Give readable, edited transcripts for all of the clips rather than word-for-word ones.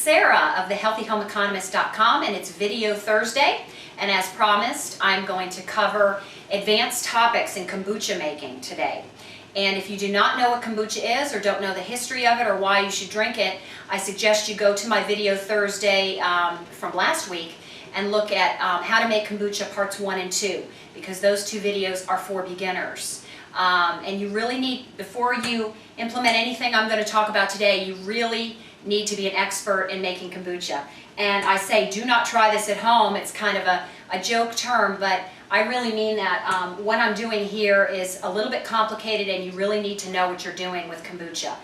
Sarah of the 𝗤𝗵𝗽𝗀𝘃𝑒conomist.com, and it's Video Thursday. And as promised, I'm going to cover advanced topics in kombucha making today. And if you do not know what kombucha is or don't know the history of it or why you should drink it, I suggest you go to my Video Thursday from last week and look at how to make kombucha parts 1 and 2, because those two videos are for beginners. And you really need, before you implement anything I'm going to talk about today, you really need to be an expert in making kombucha. And I say do not try this at home. It's kind of a joke term, but I really mean that. What I'm doing here is a little bit complicated, and you really need to know what you're doing with kombucha.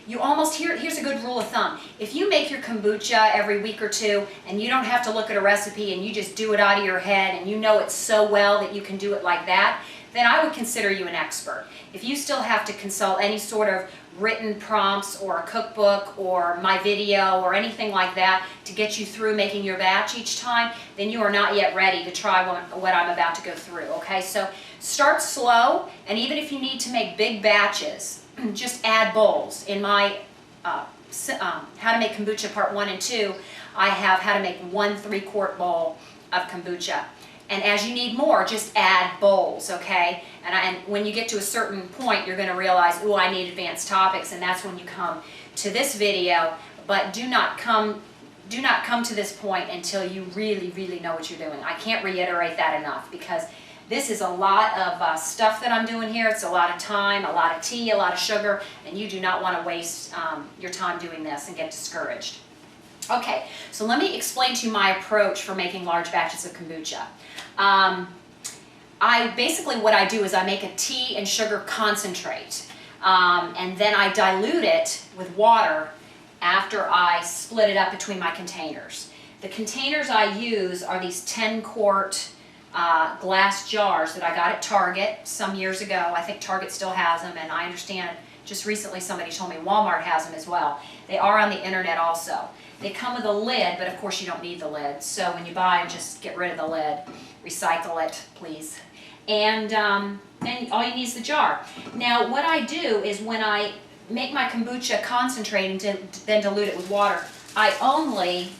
Here's a good rule of thumb. If you make your kombucha every week or two and you don't have to look at a recipe and you just do it out of your head and you know it so well that you can do it like that, then I would consider you an expert. If you still have to consult any sort of written prompts or a cookbook or my video or anything like that to get you through making your batch each time, then you are not yet ready to try what I'm about to go through, okay? So start slow, and even if you need to make big batches, just add bowls. In my How to Make Kombucha Part 1 and 2, I have how to make 1 3/4 bowl of kombucha. And as you need more, just add bowls, okay? And when you get to a certain point, you're going to realize, oh, I need advanced topics, and that's when you come to this video. But do not come to this point until you really, really know what you're doing. I can't reiterate that enough, because this is a lot of stuff that I'm doing here. It's a lot of time, a lot of tea, a lot of sugar, and you do not want to waste your time doing this and get discouraged. Okay, so let me explain to you my approach for making large batches of kombucha. Basically what I do is I make a tea and sugar concentrate, and then I dilute it with water after I split it up between my containers. The containers I use are these 10-quart glass jars that I got at Target some years ago. I think Target still has them, and I understand just recently somebody told me Walmart has them as well. They are on the internet also. They come with a lid, but of course you don't need the lid. So when you buy them, just get rid of the lid. Recycle it, please. And all you need is the jar. Now what I do is when I make my kombucha concentrate and then dilute it with water, I only,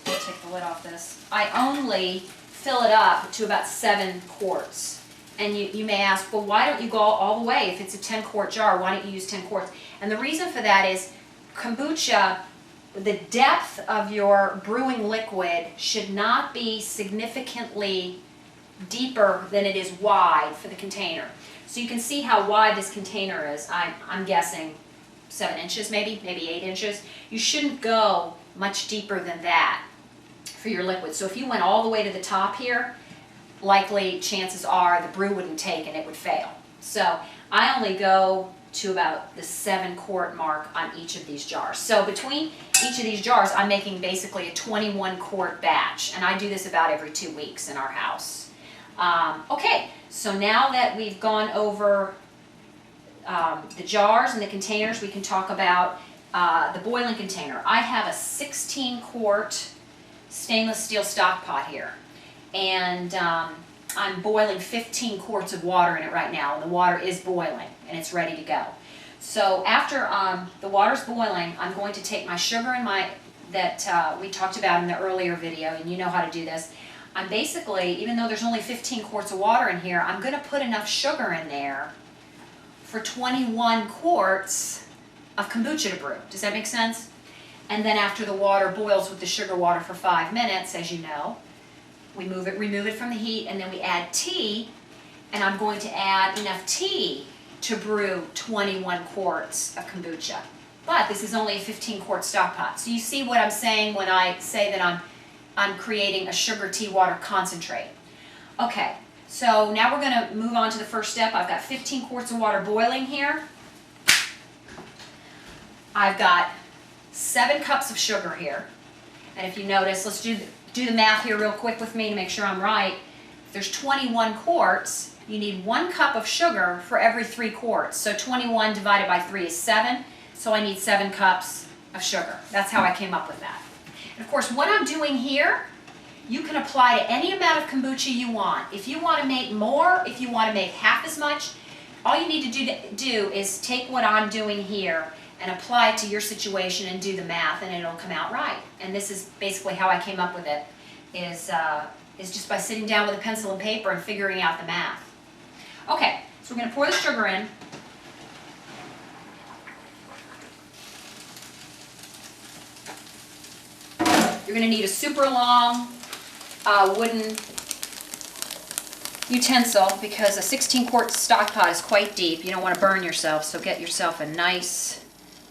let me take the lid off this, I only fill it up to about 7 quarts. And you may ask, well, why don't you go all the way? If it's a 10-quart jar, why don't you use 10 quarts? And the reason for that is kombucha, the depth of your brewing liquid should not be significantly deeper than it is wide for the container. So you can see how wide this container is. I'm guessing 7 inches, maybe 8 inches. You shouldn't go much deeper than that for your liquid. So if you went all the way to the top here, likely chances are the brew wouldn't take and it would fail. So I only go to about the 7-quart mark on each of these jars. So between each of these jars, I'm making basically a 21-quart batch, and I do this about every 2 weeks in our house. Okay, so now that we've gone over the jars and the containers, we can talk about the boiling container. I have a 16-quart stainless steel stock pot here, and I'm boiling 15 quarts of water in it right now, and the water is boiling and it's ready to go. So after the water's boiling, I'm going to take my sugar and that we talked about in the earlier video, and you know how to do this. I'm basically, even though there's only 15 quarts of water in here, I'm going to put enough sugar in there for 21 quarts of kombucha to brew. Does that make sense? And then after the water boils with the sugar water for 5 minutes, as you know, we remove it from the heat, and then we add tea, and I'm going to add enough tea to brew 21 quarts of kombucha. But this is only a 15-quart stock pot. So you see what I'm saying when I say that I'm creating a sugar tea water concentrate. Okay, so now we're going to move on to the first step. I've got 15 quarts of water boiling here. I've got 7 cups of sugar here. And if you notice, let's do the math here real quick with me to make sure I'm right. If there's 21 quarts, you need 1 cup of sugar for every 3 quarts. So 21 divided by 3 is 7. So I need 7 cups of sugar. That's how I came up with that. And of course, what I'm doing here, you can apply to any amount of kombucha you want. If you want to make more, if you want to make half as much, all you need to do is take what I'm doing here and apply it to your situation and do the math, and it'll come out right. And this is basically how I came up with it, is just by sitting down with a pencil and paper and figuring out the math. Okay, so we're going to pour the sugar in. You're going to need a super long wooden utensil because a 16-quart stock pot is quite deep. You don't want to burn yourself, so get yourself a nice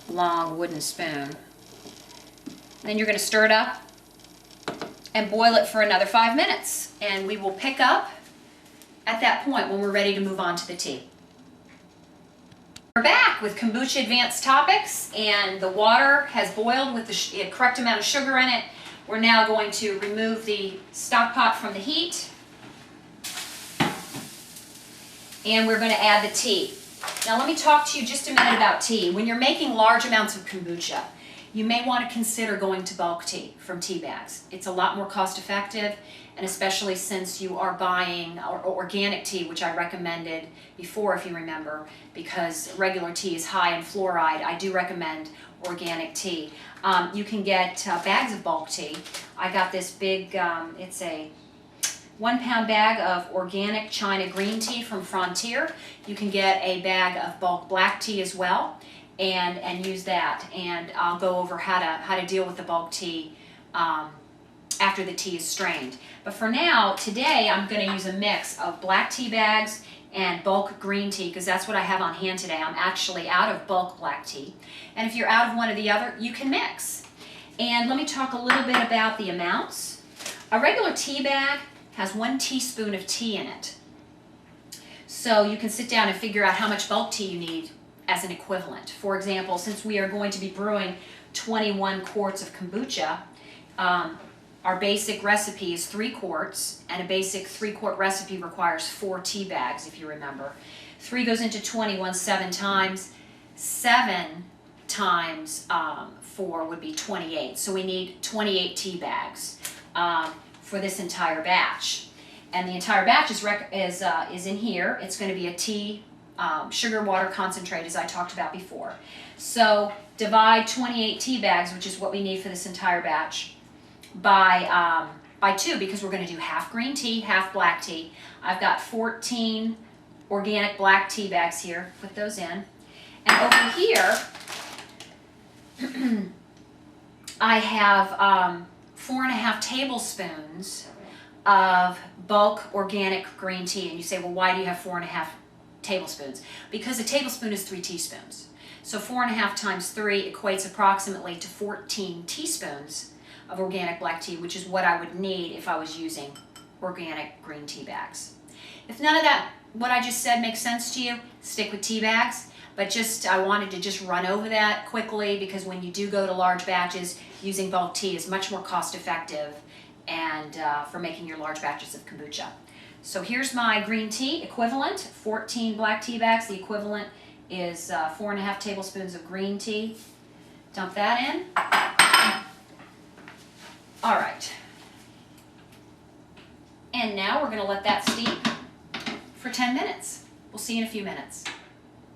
long wooden spoon. Then you're going to stir it up and boil it for another 5 minutes. And we will pick up at that point when we're ready to move on to the tea. We're back with Kombucha Advanced Topics, and the water has boiled with the correct amount of sugar in it. We're now going to remove the stock pot from the heat, and we're going to add the tea. Now let me talk to you just a minute about tea. When you're making large amounts of kombucha, you may want to consider going to bulk tea from tea bags. It's a lot more cost effective, and especially since you are buying organic tea, which I recommended before if you remember, because regular tea is high in fluoride. I do recommend organic tea. You can get bags of bulk tea. I got this big, it's a 1 pound bag of organic China green tea from Frontier. You can get a bag of bulk black tea as well, and use that. And I'll go over how to deal with the bulk tea after the tea is strained. But for now, today, I'm going to use a mix of black tea bags and bulk green tea, because that's what I have on hand today. I'm actually out of bulk black tea. And if you're out of one or the other, you can mix. And let me talk a little bit about the amounts. A regular tea bag has 1 teaspoon of tea in it. So you can sit down and figure out how much bulk tea you need as an equivalent. For example, since we are going to be brewing 21 quarts of kombucha, our basic recipe is 3 quarts, and a basic 3-quart recipe requires 4 tea bags, if you remember. 3 goes into 21 7 times. 7 times 4 would be 28. So we need 28 tea bags for this entire batch. And the entire batch is in here. It's going to be a tea sugar water concentrate, as I talked about before. So divide 28 tea bags, which is what we need for this entire batch, by 2, because we're going to do half green tea, half black tea. I've got 14 organic black tea bags here. Put those in. And over here, I have 4.5 tablespoons of bulk organic green tea. And you say, well, why do you have 4.5 tablespoons? Because a tablespoon is 3 teaspoons. So 4.5 times 3 equates approximately to 14 teaspoons of organic black tea, which is what I would need if I was using organic green tea bags. If none of that, what I just said, makes sense to you, stick with tea bags. But I wanted to just run over that quickly, because when you do go to large batches, using bulk tea is much more cost effective and for making your large batches of kombucha. So here's my green tea equivalent, 14 black tea bags. The equivalent is 4.5 tablespoons of green tea. Dump that in. All right. And now we're going to let that steep for 10 minutes. We'll see you in a few minutes.